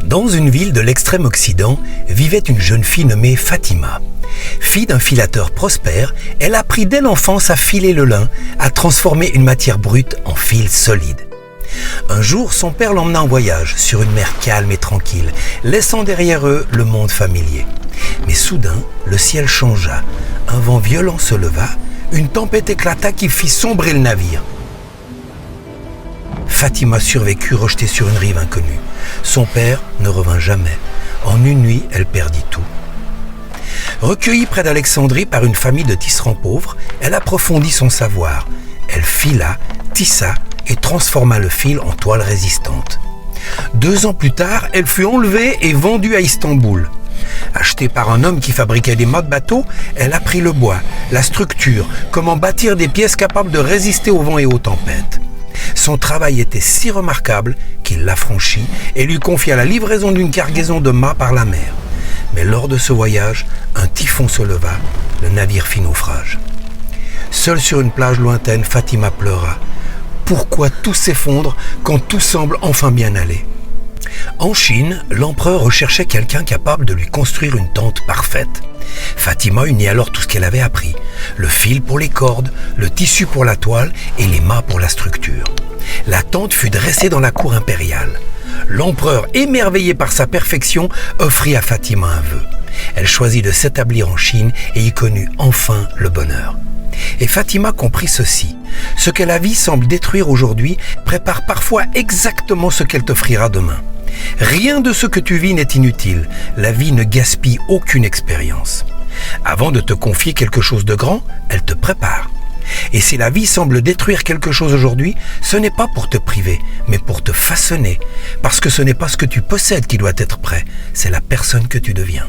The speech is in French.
Dans une ville de l'extrême occident vivait une jeune fille nommée Fatima. Fille d'un filateur prospère, elle apprit dès l'enfance à filer le lin, à transformer une matière brute en fil solide. Un jour, son père l'emmena en voyage sur une mer calme et tranquille, laissant derrière eux le monde familier. Mais soudain, le ciel changea, un vent violent se leva, une tempête éclata qui fit sombrer le navire. Fatima survécut rejetée sur une rive inconnue. Son père ne revint jamais. En une nuit, elle perdit tout. Recueillie près d'Alexandrie par une famille de tisserands pauvres, elle approfondit son savoir. Elle fila, tissa et transforma le fil en toile résistante. 2 ans plus tard, elle fut enlevée et vendue à Istanbul. Achetée par un homme qui fabriquait des mâts de bateau, elle apprit le bois, la structure, comment bâtir des pièces capables de résister au vent et aux tempêtes. Son travail était si remarquable qu'il l'affranchit et lui confia la livraison d'une cargaison de mâts par la mer. Mais lors de ce voyage, un typhon se leva, le navire fit naufrage. Seule sur une plage lointaine, Fatima pleura. Pourquoi tout s'effondre quand tout semble enfin bien aller ? En Chine, l'empereur recherchait quelqu'un capable de lui construire une tente parfaite. Fatima unit alors tout ce qu'elle avait appris, le fil pour les cordes, le tissu pour la toile et les mâts pour la structure. La tente fut dressée dans la cour impériale. L'empereur, émerveillé par sa perfection, offrit à Fatima un vœu. Elle choisit de s'établir en Chine et y connut enfin le bonheur. Et Fatima comprit ceci. Ce que la vie semble détruire aujourd'hui prépare parfois exactement ce qu'elle t'offrira demain. Rien de ce que tu vis n'est inutile. La vie ne gaspille aucune expérience. Avant de te confier quelque chose de grand, elle te prépare. Et si la vie semble détruire quelque chose aujourd'hui, ce n'est pas pour te priver, mais pour te façonner. Parce que ce n'est pas ce que tu possèdes qui doit être prêt, c'est la personne que tu deviens.